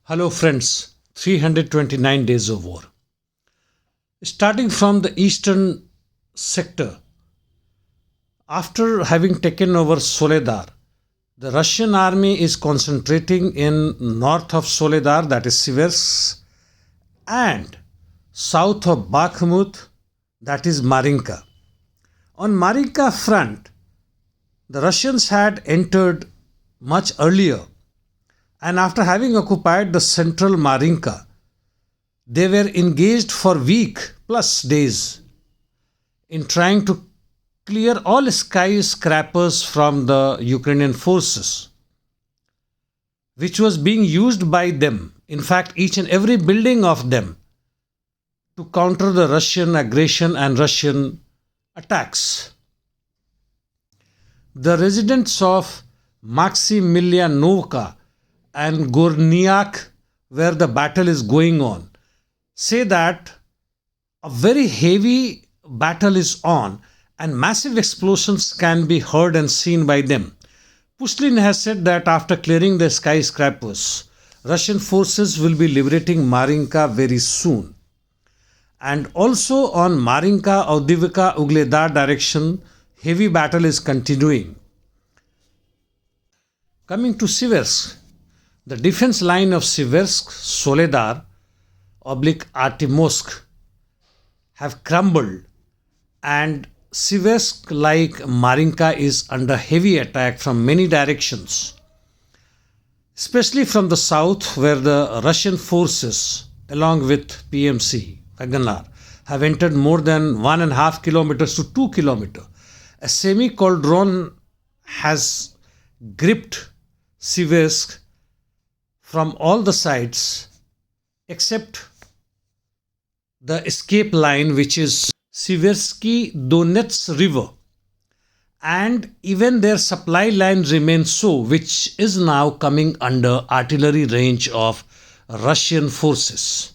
Hello, friends. 329 days of war. Starting from the eastern sector, after having taken over Soledar, the Russian army is concentrating in north of Soledar, that is Seversk, and south of Bakhmut, that is Marinka. On Marinka front, the Russians had entered much earlier, and after having occupied the central Marinka, they were engaged for week plus days in trying to clear all skyscrapers from the Ukrainian forces, which was being used by them, in fact, each and every building of them, to counter the Russian aggression and Russian attacks. The residents of Maximilianovka and Gornyak, where the battle is going on, say that a very heavy battle is on and massive explosions can be heard and seen by them. Pushlin has said that after clearing the skyscrapers, Russian forces will be liberating Marinka very soon. And also on Marinka, Avdiivka, Ugledar direction, heavy battle is continuing. Coming to Seversk, the defense line of Seversk, Soledar, Artemovsk have crumbled, and Seversk, like Marinka, is under heavy attack from many directions, especially from the south, where the Russian forces, along with PMC, Wagner, have entered more than 1.5 kilometers to 2 kilometers. A semi-cauldron has gripped Seversk from all the sides except the escape line, which is Seversky Donets River, and even their supply line remains so, which is now coming under artillery range of Russian forces.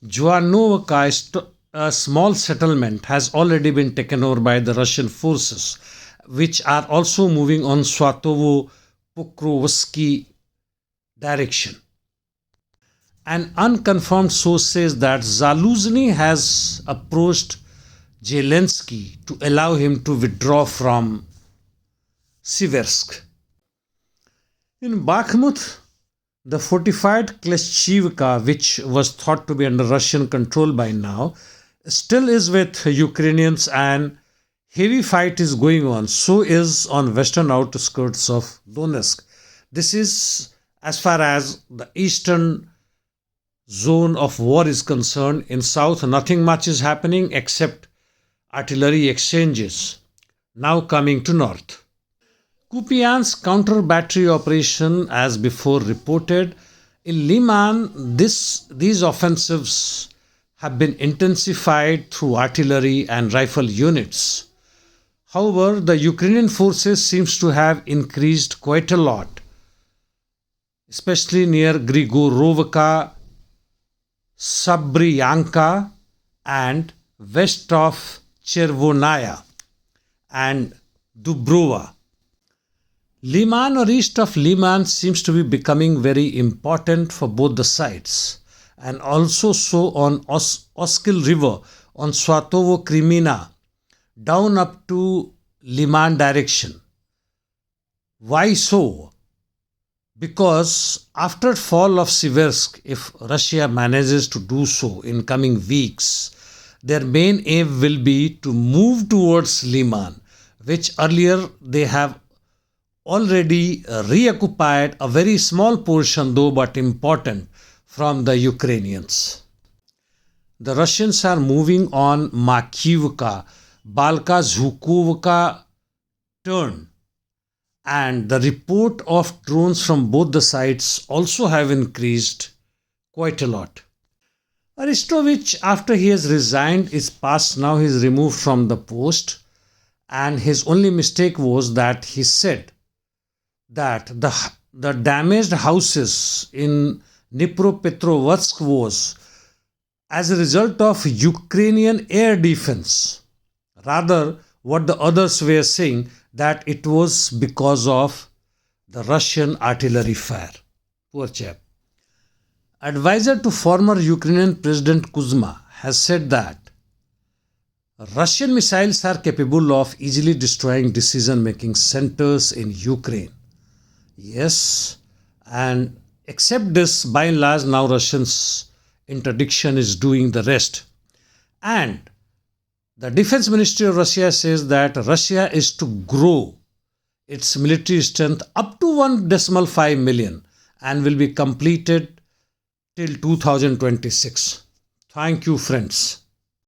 Joanovka, a small settlement, has already been taken over by the Russian forces, which are also moving on Swatovo-Pokrovsky direction. An unconfirmed source says that Zaluzny has approached Zelensky to allow him to withdraw from Seversk. In Bakhmut, the fortified Kleshchivka, which was thought to be under Russian control by now, still is with Ukrainians, and heavy fight is going on. So is on western outskirts of Donetsk. This is as far as the eastern zone of war is concerned. In south, nothing much is happening except artillery exchanges. Now coming to north. Kupian's counter battery operation, as before reported. In Liman, these offensives have been intensified through artillery and rifle units. However, the Ukrainian forces seems to have increased quite a lot, especially near Grigorovka, Sabryanka, and west of Chervonaya and Dubrova. Liman or east of Liman seems to be becoming very important for both the sides, and also so on Oskil River on Swatovo Krimina down up to Liman direction. Why so? Because after fall of Seversk, if Russia manages to do so in coming weeks, their main aim will be to move towards Liman, which earlier they have already reoccupied a very small portion, though but important, from the Ukrainians. The Russians are moving on Makivka, Balka-Zhukovka turn, and the report of drones from both the sides also have increased quite a lot. Aristovich, after he has resigned, is past now. He is removed from the post, and his only mistake was that he said that the damaged houses in Dnipropetrovsk was as a result of Ukrainian air defense. Rather, what the others were saying, that it was because of the Russian artillery fire. Poor chap. Advisor to former Ukrainian President Kuzma has said that Russian missiles are capable of easily destroying decision-making centers in Ukraine. Yes, and except this, by and large, now Russians' interdiction is doing the rest. And the Defense Ministry of Russia says that Russia is to grow its military strength up to 1.5 million and will be completed till 2026. Thank you, friends.